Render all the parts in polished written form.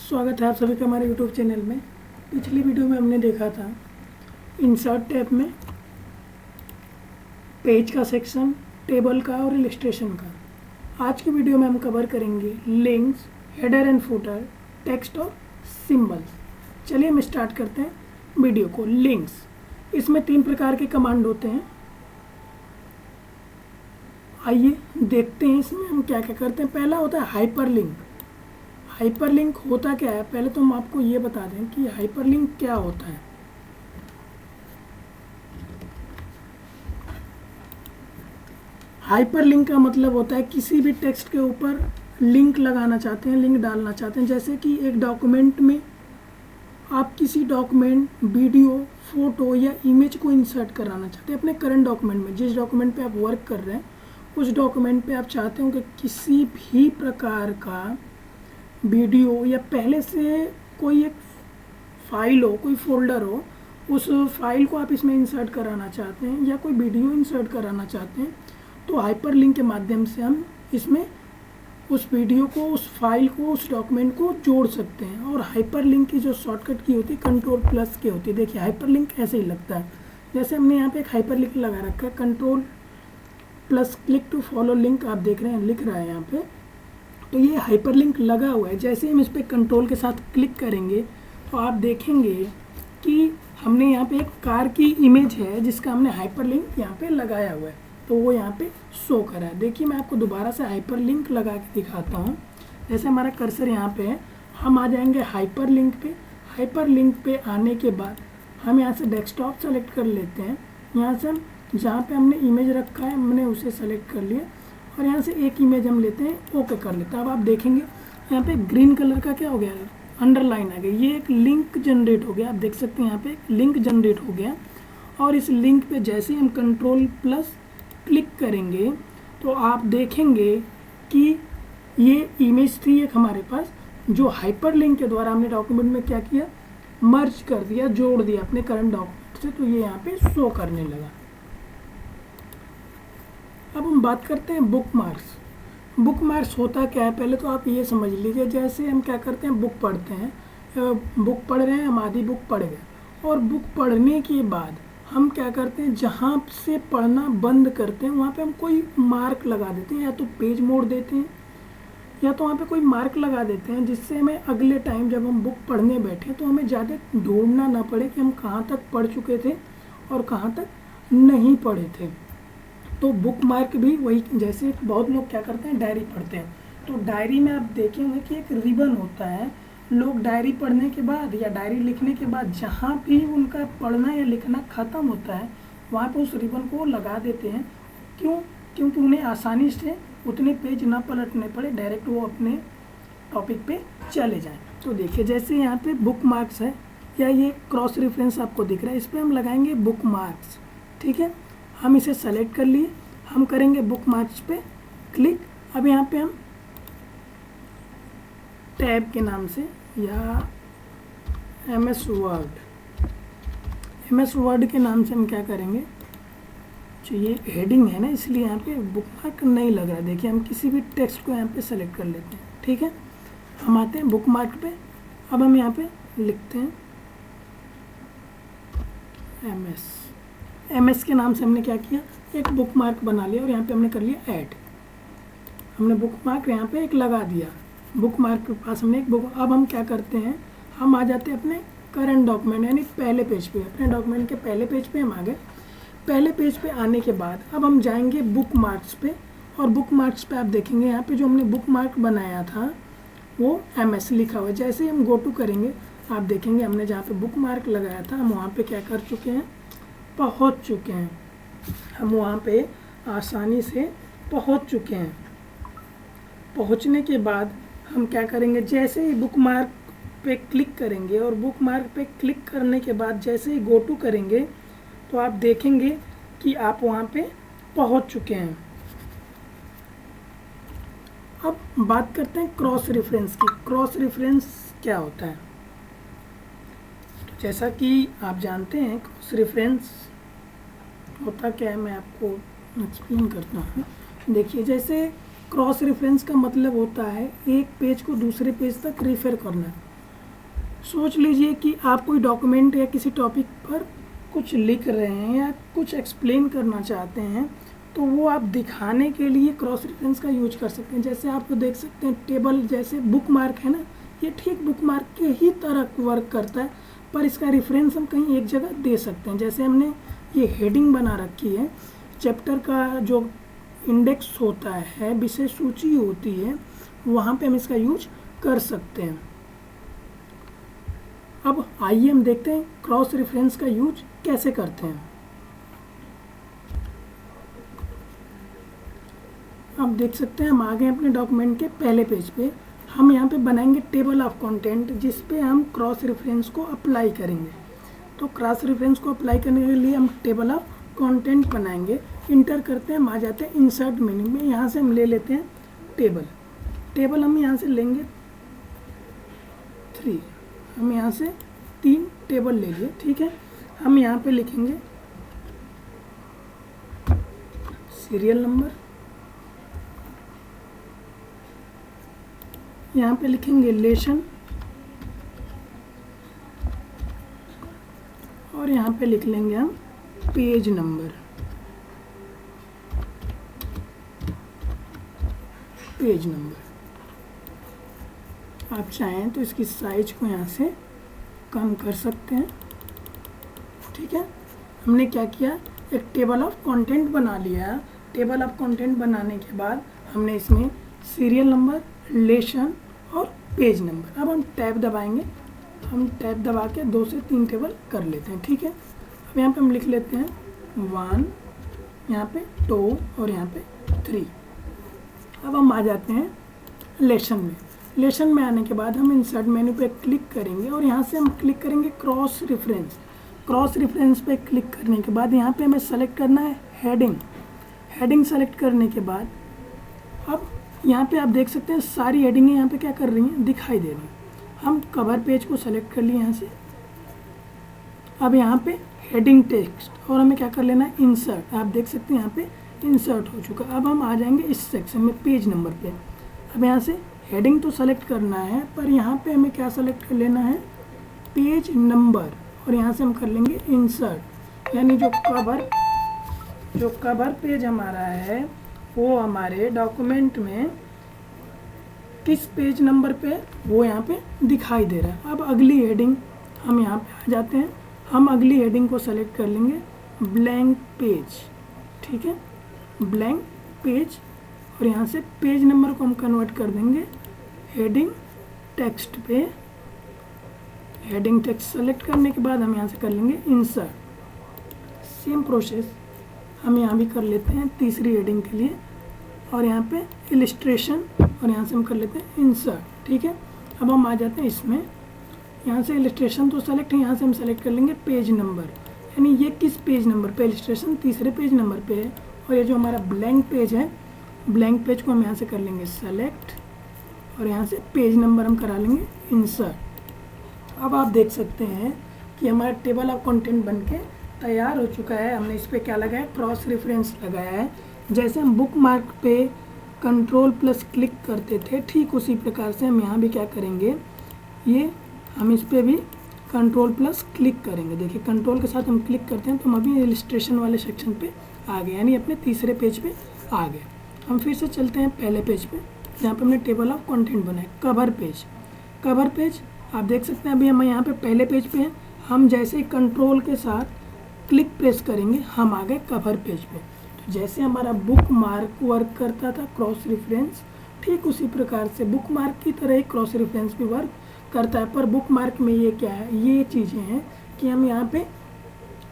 स्वागत है आप सभी का हमारे यूट्यूब चैनल में। पिछली वीडियो में हमने देखा था इंसर्ट टैब में पेज का सेक्शन, टेबल का और इलस्ट्रेशन का। आज की वीडियो में हम कवर करेंगे links, header and footer, text और सिंबल्स। चलिए हम स्टार्ट करते हैं वीडियो को। लिंक्स, इसमें 3 प्रकार के कमांड होते हैं। आइए देखते हैं इसमें हम क्या क्या करते हैं। पहला होता है हाइपरलिंक। हाइपरलिंक होता क्या है, पहले तो हम आपको ये बता दें कि हाइपरलिंक क्या होता है। हाइपरलिंक का मतलब होता है किसी भी टेक्स्ट के ऊपर लिंक लगाना चाहते हैं, लिंक डालना चाहते हैं। जैसे कि एक डॉक्यूमेंट में आप किसी डॉक्यूमेंट, वीडियो, फोटो या इमेज को इंसर्ट कराना चाहते हैं अपने करंट डॉक्यूमेंट में। जिस डॉक्यूमेंट पे आप वर्क कर रहे हैं उस डॉक्यूमेंट पे आप चाहते हो कि किसी भी प्रकार का वीडियो या पहले से कोई एक फाइल हो, कोई फोल्डर हो, उस फाइल को आप इसमें इंसर्ट कराना चाहते हैं या कोई वीडियो इंसर्ट कराना चाहते हैं, तो हाइपरलिंक के माध्यम से हम इसमें उस वीडियो को, उस फाइल को, उस डॉक्यूमेंट को जोड़ सकते हैं। और हाइपरलिंक की जो शॉर्टकट की होती है कंट्रोल+ की होती है। देखिए हाइपरलिंक ऐसे ही लगता है, जैसे हमने यहाँ पे एक हाइपरलिंक लगा रखा है, control+ click to follow link. आप देख रहे हैं लिख रहा है यहाँ पे, तो ये हाइपरलिंक लगा हुआ है। जैसे हम इस पर कंट्रोल के साथ क्लिक करेंगे तो आप देखेंगे कि हमने यहाँ पे एक कार की इमेज है जिसका हमने हाइपरलिंक यहाँ पे लगाया हुआ है, तो वो यहाँ पे शो कर रहा है। देखिए मैं आपको दोबारा से हाइपरलिंक लगा के दिखाता हूँ। जैसे हमारा कर्सर यहाँ पे है, हम आ जाएंगे हाइपरलिंक पे। हाइपरलिंक पे आने के बाद हम यहाँ से डेस्कटॉप सेलेक्ट कर लेते हैं। यहाँ से हम जहाँ पे हमने इमेज रखा है हमने उसे सेलेक्ट कर लिया और यहाँ से एक इमेज हम लेते हैं, ओके कर लेते हैं। अब आप देखेंगे यहाँ पे ग्रीन कलर का क्या हो गया, अंडरलाइन आ गया। ये एक लिंक जनरेट हो गया। आप देख सकते हैं यहाँ पे एक लिंक जनरेट हो गया। और इस लिंक पे जैसे ही हम कंट्रोल+ क्लिक करेंगे तो आप देखेंगे कि ये इमेज थी एक हमारे पास, जो हाइपरलिंक के द्वारा हमने डॉक्यूमेंट में क्या किया, मर्ज कर दिया, जोड़ दिया अपने करंट डॉक्यूमेंट से, तो ये यहाँ पे शो करने लगा। अब हम बात करते हैं बुकमार्क्स। बुकमार्क्स होता क्या है, पहले तो आप ये समझ लीजिए। जैसे हम क्या करते हैं, बुक पढ़ते हैं, बुक पढ़ रहे हैं, हम आधी बुक पढ़ गए, और बुक पढ़ने के बाद हम क्या करते हैं, जहाँ से पढ़ना बंद करते हैं वहाँ पे हम कोई मार्क लगा देते हैं, या तो पेज मोड़ देते हैं या तो वहाँ पे कोई मार्क लगा देते हैं, जिससे हमें अगले टाइम जब हम बुक पढ़ने बैठे तो हमें ज़्यादा ढूंढना ना पड़े कि हम कहाँ तक पढ़ चुके थे और कहाँ तक नहीं पढ़े थे। तो बुक मार्क भी वही, जैसे बहुत लोग क्या करते हैं, डायरी पढ़ते हैं, तो डायरी में आप देखे होंगे कि एक रिबन होता है। लोग डायरी पढ़ने के बाद या डायरी लिखने के बाद जहाँ भी उनका पढ़ना या लिखना ख़त्म होता है वहाँ पे उस रिबन को लगा देते हैं। क्यों? क्योंकि उन्हें आसानी से उतने पेज ना पलटने पड़े, डायरेक्ट वो अपने टॉपिक पे चले जाएँ। तो देखिए जैसे यहाँ पे बुक मार्क्स है, या ये क्रॉस रेफरेंस आपको दिख रहा है, इस पर हम लगाएंगे बुक मार्क्स। ठीक है, हम इसे सेलेक्ट कर लिए, हम करेंगे बुक मार्क्स पे क्लिक। अब यहाँ पे हम टैब के नाम से या MS वर्ड के नाम से हम क्या करेंगे, जो ये हेडिंग है ना इसलिए यहाँ पे बुक मार्क नहीं लग रहा है। देखिए हम किसी भी टेक्स्ट को यहाँ पे सेलेक्ट कर लेते हैं। ठीक है, हम आते हैं बुक मार्क पे। अब हम यहाँ पे लिखते हैं MS के नाम से हमने क्या किया, एक बुक मार्क बना लिया और यहाँ पे हमने कर लिया ऐड। हमने बुक मार्क यहाँ पे एक लगा दिया, बुक मार्क के पास हमने एक बुक। अब हम क्या करते हैं, हम आ जाते हैं अपने करंट डॉक्यूमेंट यानी पहले पेज पे। अपने डॉक्यूमेंट के पहले पेज पे हम आ गए। पहले पेज पे आने के बाद अब हम जाएंगे बुक मार्क्स पे, और बुक मार्क्स पे आप देखेंगे यहाँ पे जो हमने बुक मार्क बनाया था वो MS लिखा हुआ है। जैसे ही हम गो टू करेंगे आप देखेंगे हमने जहाँ पे बुक मार्क लगाया था हम वहाँ पे क्या कर चुके हैं, पहुँच चुके हैं। हम वहाँ पे आसानी से पहुँच चुके हैं। पहुँचने के बाद हम क्या करेंगे, जैसे ही बुक मार्क पे क्लिक करेंगे और बुक मार्क पे क्लिक करने के बाद जैसे ही गो टू करेंगे तो आप देखेंगे कि आप वहाँ पे पहुँच चुके हैं। अब बात करते हैं क्रॉस रेफरेंस की। क्रॉस रेफरेंस क्या होता है, तो जैसा कि आप जानते हैं क्रॉस रेफरेंस होता क्या है, मैं आपको एक्सप्लेन करता हूँ। देखिए जैसे क्रॉस रेफरेंस का मतलब होता है एक पेज को दूसरे पेज तक रेफर करना। सोच लीजिए कि आप कोई डॉक्यूमेंट या किसी टॉपिक पर कुछ लिख रहे हैं या कुछ एक्सप्लेन करना चाहते हैं, तो वो आप दिखाने के लिए क्रॉस रेफरेंस का यूज कर सकते हैं। जैसे आप देख सकते हैं टेबल, जैसे बुक मार्क है ना, ये ठीक बुक मार्क के ही तरह वर्क करता है, पर इसका रेफरेंस हम कहीं एक जगह दे सकते हैं। जैसे हमने ये हेडिंग बना रखी है, चैप्टर का जो इंडेक्स होता है, विषय सूची होती है, वहाँ पे हम इसका यूज कर सकते हैं। अब आइए हम देखते हैं क्रॉस रेफरेंस का यूज कैसे करते हैं। आप देख सकते हैं हम आ गए अपने डॉक्यूमेंट के पहले पेज पे। हम यहाँ पे बनाएंगे टेबल ऑफ कंटेंट, जिस पे हम क्रॉस रेफरेंस को अप्लाई करेंगे। तो क्रॉस रेफरेंस को अप्लाई करने के लिए हम टेबल ऑफ कंटेंट बनाएंगे। इंटर करते हैं, हम आ जाते हैं इंसर्ट मेन्यू में। यहाँ से हम ले लेते हैं टेबल हम यहाँ से लेंगे 3। हम यहाँ से 3 टेबल ले लिए, ठीक है। हम यहाँ पे लिखेंगे सीरियल नंबर, यहाँ पे लिखेंगे रिलेशन, और यहाँ पे लिख लेंगे हम पेज नंबर। आप चाहें तो इसकी साइज को यहाँ से कम कर सकते हैं, ठीक है। हमने क्या किया, एक टेबल ऑफ कंटेंट बना लिया। टेबल ऑफ कंटेंट बनाने के बाद हमने इसमें सीरियल नंबर, रिलेशन और पेज नंबर। अब हम टैब दबाएंगे, हम टैब दबा के 2 से 3 टेबल कर लेते हैं, ठीक है। अब यहाँ पे हम लिख लेते हैं 1, यहाँ पे 2 और यहाँ पे 3। अब हम आ जाते हैं रिलेशन में। रिलेशन में आने के बाद हम इंसर्ट मेन्यू पे क्लिक करेंगे और यहाँ से हम क्लिक करेंगे क्रॉस रेफरेंस। क्रॉस रेफरेंस पे क्लिक करने के बाद यहाँ पे हमें सेलेक्ट करना है हेडिंग सेलेक्ट करने के बाद अब यहाँ पे आप देख सकते हैं सारी हेडिंगें यहाँ पे क्या कर रही हैं, दिखाई दे रही हैं। हम कवर पेज को सेलेक्ट कर लिए यहाँ से। अब यहाँ पे हेडिंग टेक्स्ट और हमें क्या कर लेना है, इंसर्ट। आप देख सकते हैं यहाँ पे इंसर्ट हो चुका। अब हम आ जाएंगे इस सेक्शन में पेज नंबर पे। अब यहाँ से हेडिंग तो सेलेक्ट करना है, पर यहाँ पे हमें क्या सेलेक्ट कर लेना है, पेज नंबर, और यहाँ से हम कर लेंगे इंसर्ट। यानी जो कवर पेज हमारा है वो हमारे डॉक्यूमेंट में किस पेज नंबर पे वो यहाँ पे दिखाई दे रहा है। अब अगली हेडिंग हम यहाँ पे आ जाते हैं। हम अगली हेडिंग को सेलेक्ट कर लेंगे ब्लैंक पेज, ठीक है, ब्लैंक पेज, और यहाँ से पेज नंबर को हम कन्वर्ट कर देंगे हेडिंग टेक्स्ट पे। हेडिंग टेक्स्ट सेलेक्ट करने के बाद हम यहाँ से कर लेंगे इंसर्ट। सेम प्रोसेस हम यहाँ भी कर लेते हैं तीसरी हेडिंग के लिए, और यहाँ पे इलिस्ट्रेशन, और यहाँ से हम कर लेते हैं इंसर्ट, ठीक है। अब हम आ जाते हैं इसमें, यहाँ से इलिस्ट्रेशन तो सेलेक्ट है, यहाँ से हम सेलेक्ट कर लेंगे पेज नंबर। यानी ये किस पेज नंबर पे, इलिस्ट्रेशन तीसरे पेज नंबर पे है, और ये जो हमारा ब्लैंक पेज है, ब्लैंक पेज को हम यहाँ से कर लेंगे सेलेक्ट, और यहाँ से पेज नंबर हम करा लेंगे इंसर्ट। अब आप देख सकते हैं कि हमारा टेबल ऑफ कंटेंट बनके तैयार हो चुका है। हमने इस पर क्या लगाया, क्रॉस रेफरेंस लगाया है। जैसे हम बुक मार्क पे कंट्रोल+ क्लिक करते थे, ठीक उसी प्रकार से हम यहाँ भी क्या करेंगे, ये हम इस पर भी कंट्रोल+ क्लिक करेंगे। देखिए कंट्रोल के साथ हम क्लिक करते हैं तो हम अभी इलिस्ट्रेशन वाले सेक्शन पे आ गए, यानी अपने तीसरे पेज पे आ गए। हम फिर से चलते हैं पहले पेज पे, जहाँ पे हमने टेबल ऑफ कंटेंट बनाया, कवर पेज। आप देख सकते हैं अभी हम यहाँ पे पहले पेज पे हैं। हम जैसे ही कंट्रोल के साथ क्लिक प्रेस करेंगे हम आ गए कवर पेज पे। तो जैसे हमारा बुक मार्क वर्क करता था क्रॉस रेफरेंस, ठीक उसी प्रकार से बुक मार्क की तरह ही क्रॉस रेफरेंस भी वर्क करता है। पर बुक मार्क में ये क्या है, ये चीज़ें हैं कि हम यहाँ पे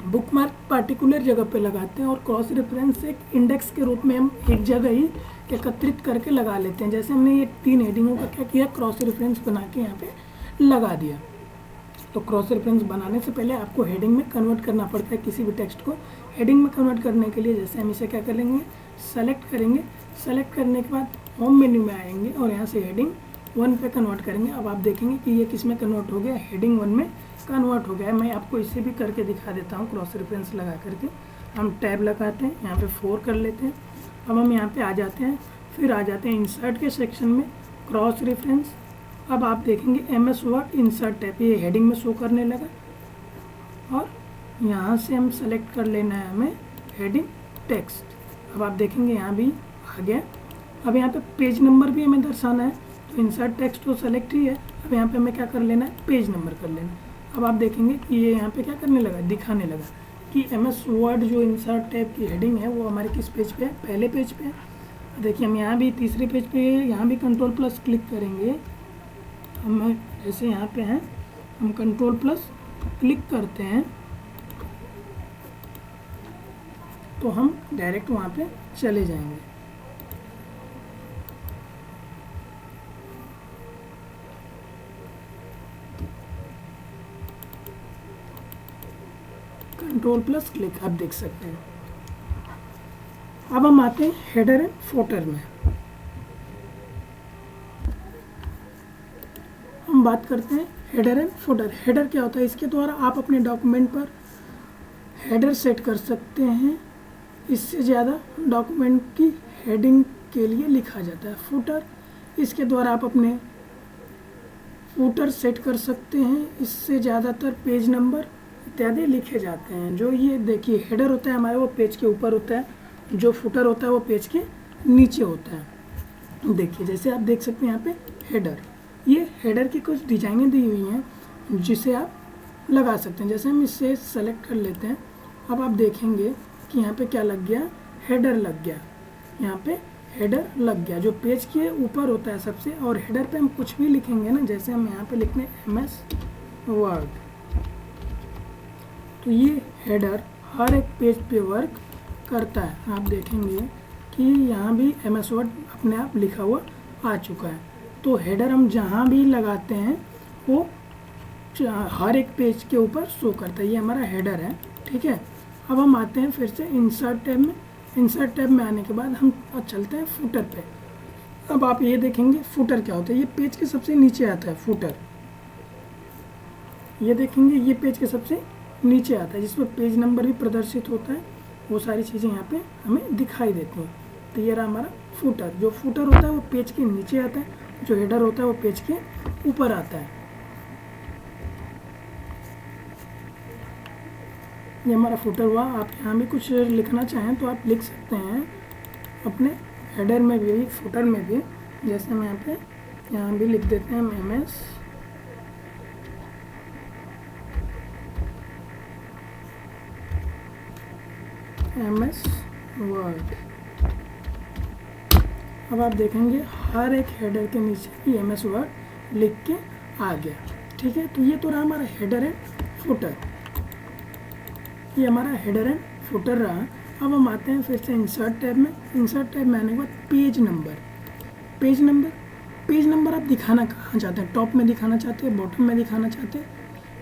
बुक मार्क पार्टिकुलर जगह पे लगाते हैं, और क्रॉस रेफरेंस एक इंडेक्स के रूप में हम एक जगह ही एकत्रित करके लगा लेते हैं। जैसे हमने ये 3 हेडिंगों का क्या किया, क्रॉस रेफरेंस बना के यहाँ पे लगा दिया। तो क्रॉस रेफरेंस बनाने से पहले आपको हेडिंग में कन्वर्ट करना पड़ता है। किसी भी टेक्स्ट को हेडिंग में कन्वर्ट करने के लिए जैसे हम इसे क्या करेंगे, सेलेक्ट करेंगे। सेलेक्ट करने के बाद होम मेन्यू में आएंगे और यहाँ से हेडिंग 1 पे कन्वर्ट करेंगे। अब आप देखेंगे कि ये किस में कन्वर्ट हो गया, हेडिंग 1 में कन्वर्ट हो गया। मैं आपको इसे भी करके दिखा देता हूँ क्रॉस रेफरेंस लगा करके। हम टैब लगाते हैं, यहाँ पे 4 कर लेते हैं। अब हम यहाँ पे आ जाते हैं, फिर आ जाते हैं इंसर्ट के सेक्शन में क्रॉस रेफरेंस। अब आप देखेंगे MS वर्ड इंसर्ट टैब, ये हेडिंग में शो करने लगा और यहाँ से हम सेलेक्ट कर लेना है हमें हेडिंग टेक्स्ट। अब आप देखेंगे यहाँ भी आ गया। अब यहाँ पे पेज नंबर भी हमें दर्शाना है, तो इंसर्ट टेक्स्ट तो सेलेक्ट ही है। अब यहाँ पे हमें क्या कर लेना है, पेज नंबर कर लेना। अब आप देखेंगे कि ये यहाँ पे क्या करने लगा, दिखाने लगा कि MS वर्ड जो इंसर्ट टैब की हेडिंग है वो हमारे किस पेज पे है, पहले पेज पे है। देखिए हम यहाँ भी तीसरे पेज पे, यहाँ भी कंट्रोल+ क्लिक करेंगे। हम जैसे यहाँ पे हैं, हम कंट्रोल+ क्लिक करते हैं तो हम डायरेक्ट वहाँ पे चले जाएंगे। कंट्रोल+ क्लिक, आप देख सकते हैं। अब हम आते हैं हेडर एंड फुटर में। हम बात करते हैं हेडर एंड फुटर। हेडर क्या होता है, इसके द्वारा आप अपने डॉक्यूमेंट पर हेडर सेट कर सकते हैं। इससे ज़्यादा डॉक्यूमेंट की हेडिंग के लिए लिखा जाता है। फुटर, इसके द्वारा आप अपने फुटर सेट कर सकते हैं। इससे ज़्यादातर पेज नंबर इत्यादि लिखे जाते हैं। जो ये देखिए हेडर होता है हमारा, वो पेज के ऊपर होता है, जो फुटर होता है वो पेज के नीचे होता है। देखिए जैसे आप देख सकते हैं यहाँ पे हेडर, ये हेडर की कुछ डिजाइनें दी हुई हैं जिसे आप लगा सकते हैं। जैसे हम इसे सेलेक्ट कर लेते हैं। अब आप देखेंगे कि यहाँ पे क्या लग गया, हेडर लग गया। यहाँ पे हेडर लग गया जो पेज के ऊपर होता है सबसे। और हेडर पे हम कुछ भी लिखेंगे ना, जैसे हम यहाँ पे लिखने MS वर्ड, तो ये हेडर हर एक पेज पे वर्क करता है। आप देखेंगे कि यहाँ भी MS वर्ड अपने आप लिखा हुआ आ चुका है। तो हेडर हम जहाँ भी लगाते हैं वो हर एक पेज के ऊपर शो करता है। ये हमारा हेडर है, ठीक है। अब हम आते हैं फिर से इंसर्ट टैब में। इंसर्ट टैब में आने के बाद हम चलते हैं फुटर पे। अब आप ये देखेंगे फुटर क्या होता है, ये पेज के सबसे नीचे आता है फुटर। ये देखेंगे ये पेज के सबसे नीचे आता है, जिसमें पेज नंबर भी प्रदर्शित होता है। वो सारी चीज़ें यहाँ पे हमें दिखाई देती हैं। तो ये रहा हमारा फुटर। जो फुटर होता है वो पेज के नीचे आता है, जो हेडर होता है वो पेज के ऊपर आता है। ये हमारा फुटर हुआ। आप यहाँ भी कुछ लिखना चाहें तो आप लिख सकते हैं अपने हेडर में भी, फुटर में भी। जैसे हम यहाँ भी लिख देते हैं MS वर्ड। अब आप देखेंगे हर एक हेडर के नीचे भी MS वर्ड लिख के आ गया, ठीक है। तो ये तो रहा हमारा हेडर एंड फुटर। ये हमारा हेडर एंड फुटर रहा। अब हम आते हैं फिर से इंसर्ट टैब में। इंसर्ट टैब में आने के बाद पेज नंबर। पेज नंबर आप दिखाना कहाँ चाहते हैं, टॉप में दिखाना चाहते हैं, बॉटम में दिखाना चाहते हैं,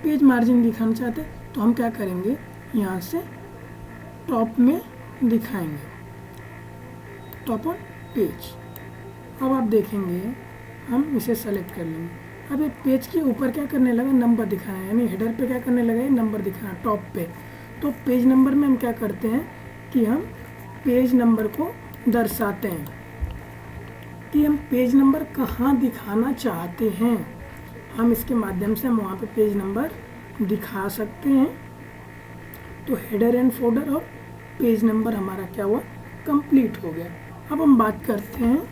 पेज मार्जिन दिखाना चाहते हैं, तो हम क्या करेंगे, यहाँ से टॉप में दिखाएंगे, टॉप ऑन पेज। अब आप देखेंगे हम इसे सेलेक्ट कर लेंगे। अब ये पेज के ऊपर क्या करने लगा, नंबर दिखाना है, यानी हेडर पे क्या करने लगा, नंबर दिखाना टॉप पे। तो पेज नंबर में हम क्या करते हैं कि हम पेज नंबर को दर्शाते हैं कि हम पेज नंबर कहाँ दिखाना चाहते हैं। हम इसके माध्यम से हम वहाँ पे पेज नंबर दिखा सकते हैं। तो हेडर एंड फुटर और पेज नंबर हमारा क्या हुआ, कंप्लीट हो गया। अब हम बात करते हैं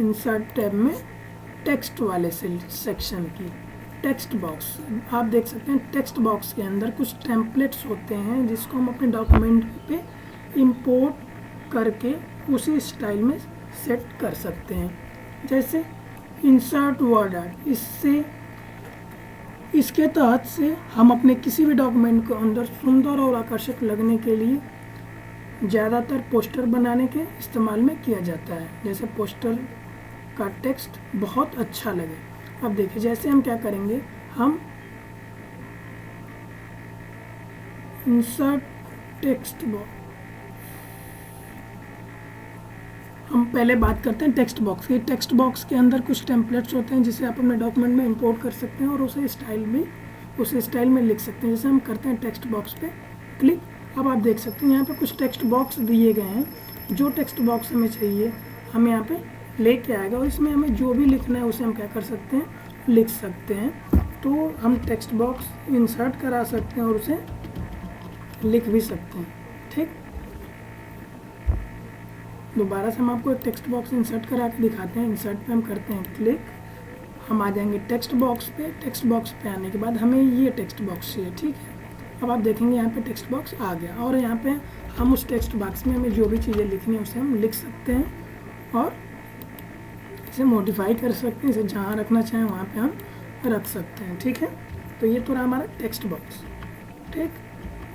इंसर्ट टैब में टेक्स्ट वाले सेक्शन की। टेक्स्ट बॉक्स, आप देख सकते हैं टेक्स्ट बॉक्स के अंदर कुछ टेम्पलेट्स होते हैं जिसको हम अपने डॉक्यूमेंट पे इंपोर्ट करके उसी स्टाइल में सेट कर सकते हैं। जैसे इंसर्ट वर्ड आर्ट, इसके तहत से हम अपने किसी भी डॉक्यूमेंट को अंदर सुंदर और आकर्षक लगने के लिए ज़्यादातर पोस्टर बनाने के इस्तेमाल में किया जाता है। जैसे पोस्टर का टेक्स्ट बहुत अच्छा लगे। अब देखिए जैसे हम क्या करेंगे, हम इंसर्ट टेक्स्ट बॉक्स, हम पहले बात करते हैं टेक्स्ट बॉक्स की। टेक्स्ट बॉक्स के अंदर कुछ टेम्पलेट्स होते हैं जिसे आप अपने डॉक्यूमेंट में इंपोर्ट कर सकते हैं और उस स्टाइल में लिख सकते हैं। जैसे हम करते हैं टेक्स्ट बॉक्स पे क्लिक। अब आप देख सकते हैं यहाँ पे कुछ टेक्स्ट बॉक्स दिए गए हैं। जो टेक्स्ट बॉक्स हमें चाहिए हम यहाँ पे लेके आएगा और इसमें हमें जो भी लिखना है उसे हम क्या कर सकते हैं, लिख सकते हैं। तो हम टेक्स्ट बॉक्स इंसर्ट करा सकते हैं और उसे लिख भी सकते हैं। ठीक, दोबारा से हम आपको एक टेक्स्ट बॉक्स इंसर्ट करा के दिखाते हैं। इंसर्ट पे हम करते हैं क्लिक, हम आ जाएंगे टेक्स्ट बॉक्स पे। टेक्स्ट बॉक्स पे आने के बाद हमें ये टेक्स्ट बॉक्स चाहिए। ठीक है, अब आप देखेंगे यहाँ पे टेक्स्ट बॉक्स आ गया और यहाँ पे हम उस टेक्स्ट बॉक्स में हमें जो भी चीज़ें लिखनी है उसे हम लिख सकते हैं और इसे मॉडिफाई कर सकते हैं। इसे जहाँ रखना चाहें वहाँ पे हम रख सकते हैं। ठीक है, तो ये तो रहा हमारा टेक्स्ट बॉक्स। ठीक,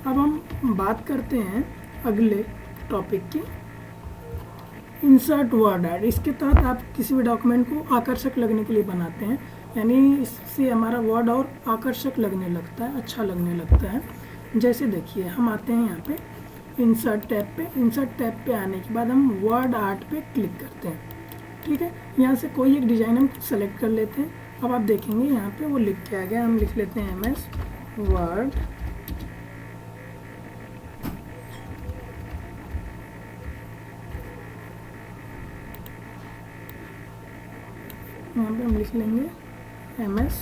अब हम बात करते हैं अगले टॉपिक की, इंसर्ट वर्ड ऐड। इसके तहत आप किसी भी डॉक्यूमेंट को आकर्षक लगने के लिए बनाते हैं, यानी इससे हमारा वर्ड और आकर्षक लगने लगता है, अच्छा लगने लगता है। जैसे देखिए, हम आते हैं यहाँ पे इंसर्ट टैब पे। इंसर्ट टैब पे आने के बाद हम वर्ड आर्ट पे क्लिक करते हैं। ठीक है, यहाँ से कोई एक डिज़ाइन हम सेलेक्ट कर लेते हैं। अब आप देखेंगे यहाँ पे वो लिख के आ गया। हम लिख लेते हैं MS वर्ड यहाँ पे हम लिख लेंगे MS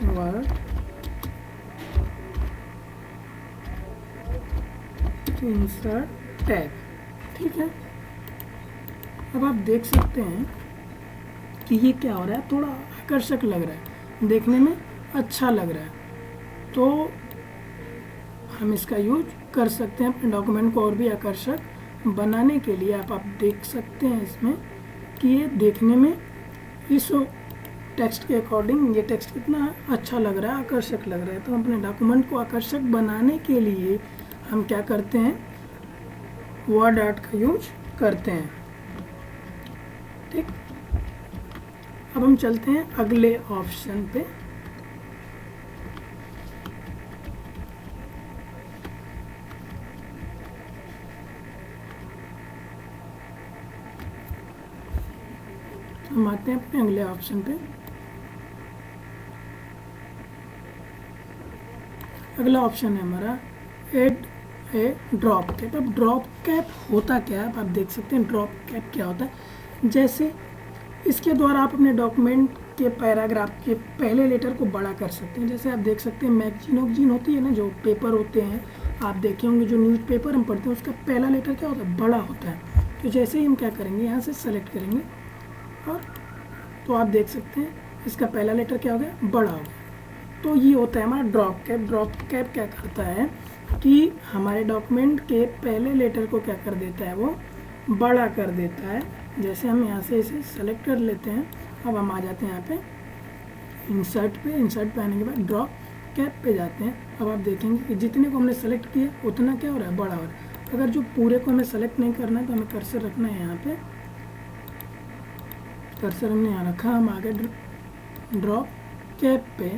वर्ड इंसर्ट टैब। ठीक है, अब आप देख सकते हैं कि ये क्या हो रहा है, थोड़ा आकर्षक लग रहा है, देखने में अच्छा लग रहा है। तो हम इसका यूज कर सकते हैं अपने डॉक्यूमेंट को और भी आकर्षक बनाने के लिए। आप देख सकते हैं इसमें कि ये देखने में इस टेक्स्ट के अकॉर्डिंग ये टेक्स्ट कितना अच्छा लग रहा है, आकर्षक लग रहा है। तो हम अपने डॉक्यूमेंट को आकर्षक बनाने के लिए हम क्या करते हैं, वर्ड आर्ट का यूज करते हैं। ठीक, अब हम चलते हैं अगले ऑप्शन पे। हम आते हैं अपने अगले ऑप्शन पे। अगला ऑप्शन है हमारा एड ए ड्रॉप कैप। अब ड्रॉप कैप होता क्या है, आप देख सकते हैं ड्रॉप कैप क्या होता है। जैसे इसके द्वारा आप अपने डॉक्यूमेंट के पैराग्राफ के पहले लेटर को बड़ा कर सकते हैं। जैसे आप देख सकते हैं मैगजीन होती है ना, जो पेपर होते हैं, आप देखे होंगे जो न्यूज़पेपर हम पढ़ते हैं उसका पहला लेटर क्या होता है, बड़ा होता है। तो जैसे ही हम क्या करेंगे, यहाँ से सेलेक्ट करेंगे और तो आप देख सकते हैं इसका पहला लेटर क्या हो गया, बड़ा हो गया। तो ये होता है हमारा ड्रॉप कैप। ड्रॉप कैप क्या करता है कि हमारे डॉक्यूमेंट के पहले लेटर को क्या कर देता है, वो बड़ा कर देता है। जैसे हम यहाँ से इसे सेलेक्ट कर लेते हैं। अब हम आ जाते हैं यहाँ पे इंसर्ट पे। इंसर्ट पे आने के बाद ड्रॉप कैप पे जाते हैं। अब आप देखेंगे कि जितने को हमने सेलेक्ट किया उतना क्या हो रहा है, बड़ा हो रहा है। अगर जो पूरे को हमें सेलेक्ट नहीं करना है तो हमें कर्सर रखना है यहाँ पे। कर्सर हमने यहाँ रखा, हम आ गए ड्रॉप कैप पे।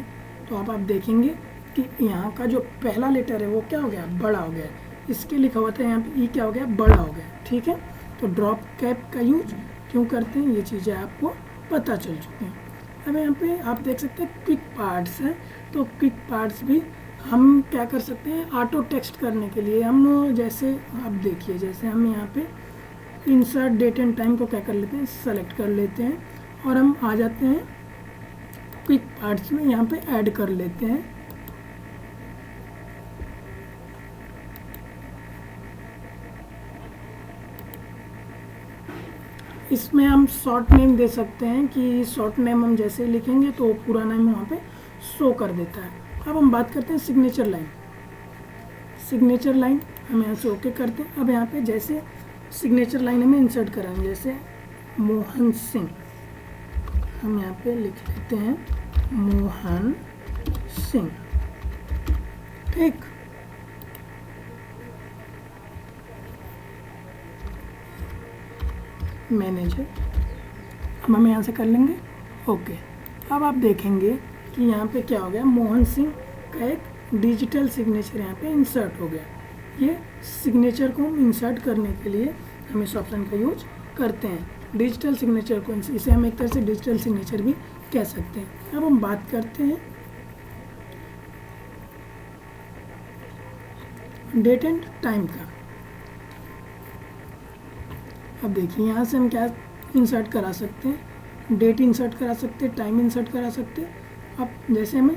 तो आप देखेंगे कि यहाँ का जो पहला लेटर है वो क्या हो गया, बड़ा हो गया। इसके लिखा हुआ था यहाँ पे क्या हो गया, बड़ा हो गया। ठीक है, तो ड्रॉप कैप का यूज क्यों करते हैं ये चीज़ें आपको पता चल चुकी हैं। अब यहाँ पे आप देख सकते हैं क्विक पार्ट्स हैं। तो क्विक पार्ट्स भी हम क्या कर सकते हैं, ऑटो टेक्स्ट करने के लिए हम जैसे आप देखिए, जैसे हम यहाँ पे इंसर्ट डेट एंड टाइम को क्या कर लेते हैं, सेलेक्ट कर लेते हैं और हम आ जाते हैं क्विक पार्ट्स में, यहाँ पे ऐड कर लेते हैं। इसमें हम शॉर्ट नेम दे सकते हैं कि शॉर्ट नेम हम जैसे लिखेंगे तो पूरा नेम वहाँ पे शो कर देता है। अब हम बात करते हैं सिग्नेचर लाइन। सिग्नेचर लाइन हम यहाँ से ओके करते हैं। अब यहाँ पे जैसे सिग्नेचर लाइन हमें इंसर्ट कराएंगे, जैसे मोहन सिंह, हम यहाँ पे लिख लेते हैं मोहन सिंह। ठीक, मैनेजर, अब हम यहाँ से कर लेंगे ओके। अब आप देखेंगे कि यहाँ पे क्या हो गया, मोहन सिंह का एक डिजिटल सिग्नेचर यहाँ पे इंसर्ट हो गया। ये सिग्नेचर को हम इंसर्ट करने के लिए हम इस ऑप्शन का यूज करते हैं, डिजिटल सिग्नेचर को। इसे हम एक तरह से डिजिटल सिग्नेचर भी कह सकते हैं। अब हम बात करते हैं डेट एंड टाइम का। अब देखिए यहाँ से हम क्या इंसर्ट करा सकते हैं, डेट इंसर्ट करा सकते हैं, टाइम इंसर्ट करा सकते हैं। अब जैसे हमें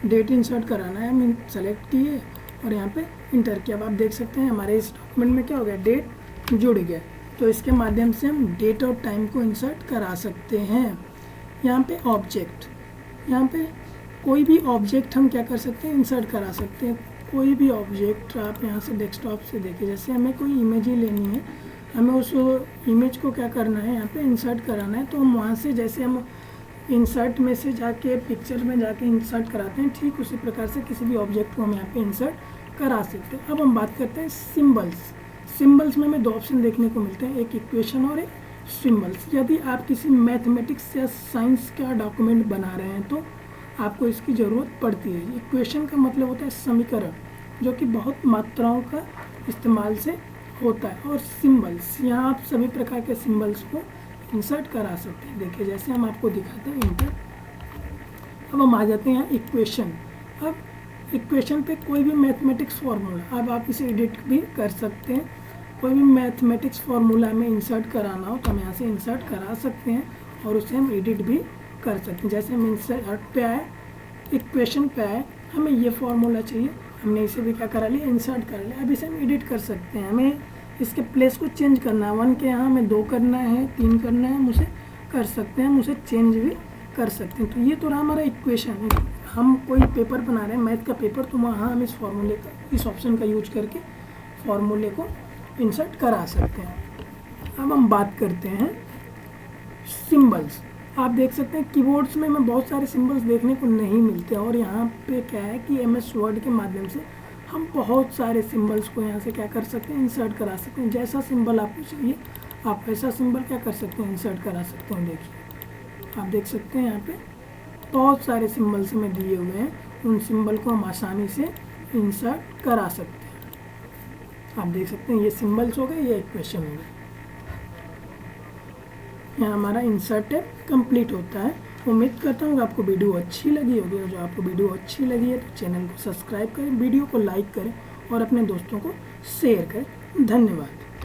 डेट इंसर्ट कराना है, हम सेलेक्ट किए और यहाँ पे इंटर किया। अब आप देख सकते हैं हमारे इस डॉक्यूमेंट में क्या हो गया, डेट जुड़ गया। तो इसके माध्यम से हम डेट और टाइम को इंसर्ट करा सकते हैं। यहाँ पे ऑब्जेक्ट, यहाँ पे कोई भी ऑब्जेक्ट हम क्या कर सकते हैं, इंसर्ट करा सकते हैं। कोई भी ऑब्जेक्ट आप यहाँ से डेस्कटॉप से देखिए, जैसे हमें कोई इमेज ही लेनी है, हमें उस इमेज को क्या करना है, यहाँ पे इंसर्ट कराना है। तो हम वहाँ से जैसे हम इंसर्ट में से जाके पिक्चर में जाके इंसर्ट कराते हैं, ठीक उसी प्रकार से किसी भी ऑब्जेक्ट को हम यहाँ पे इंसर्ट करा सकते हैं। अब हम बात करते हैं सिम्बल्स। सिम्बल्स में हमें दो ऑप्शन देखने को मिलते हैं, एक इक्वेशन और एक सिम्बल्स। यदि आप किसी मैथमेटिक्स या साइंस का डॉक्यूमेंट बना रहे हैं तो आपको इसकी ज़रूरत पड़ती है। इक्वेशन का मतलब होता है समीकरण, जो कि बहुत मात्राओं का इस्तेमाल से होता है। और सिम्बल्स, यहाँ आप सभी प्रकार के सिम्बल्स को इंसर्ट करा सकते हैं। देखिए जैसे हम आपको दिखाते हैं इंटर। अब हम आ जाते हैं यहाँ इक्वेशन। अब इक्वेशन पे कोई भी मैथमेटिक्स फार्मूला, अब आप इसे एडिट भी कर सकते हैं। कोई भी मैथमेटिक्स फार्मूला में इंसर्ट कराना हो तो हम यहाँ से इंसर्ट करा सकते हैं और उसे हम एडिट भी कर सकते हैं। जैसे हम इंसर्ट पे आए, इक्वेशन पे आए, हमें ये फार्मूला चाहिए, हमने इसे भी क्या करा लिया, इंसर्ट कर लिया। अब इसे हम एडिट कर सकते हैं। हमें इसके प्लेस को चेंज करना है, 1 के यहाँ हमें 2 करना है, 3 करना है, हम उसे कर सकते हैं, हम उसे चेंज भी कर सकते हैं। तो ये तो रहा हमारा इक्वेशन। हम कोई पेपर बना रहे हैं, मैथ का पेपर, तो वहाँ हम इस फार्मूले का, इस ऑप्शन का यूज करके फार्मूले को इंसर्ट करा सकते हैं। अब हम बात करते हैं सिंबल्स। आप देख सकते हैं कीबोर्ड्स में हमें बहुत सारे सिंबल्स देखने को नहीं मिलते, और यहाँ पे क्या है कि MS वर्ड के माध्यम से हम बहुत सारे सिंबल्स को यहाँ से क्या कर सकते हैं, इंसर्ट करा सकते हैं। जैसा सिंबल आपको चाहिए आप ऐसा सिंबल क्या कर सकते हैं, इंसर्ट करा सकते हैं। देखिए आप देख सकते हैं यहाँ पे बहुत सारे सिंबल्स हमें दिए हुए हैं, उन सिंबल को हम आसानी से इंसर्ट करा सकते हैं। आप देख सकते हैं ये सिंबल्स हो गए, ये इक्वेशन हो गए। यहाँ हमारा इंसर्ट कंप्लीट होता है। उम्मीद करता हूँ कि आपको वीडियो अच्छी लगी होगी, और जो आपको वीडियो अच्छी लगी है तो चैनल को सब्सक्राइब करें, वीडियो को लाइक करें और अपने दोस्तों को शेयर करें। धन्यवाद।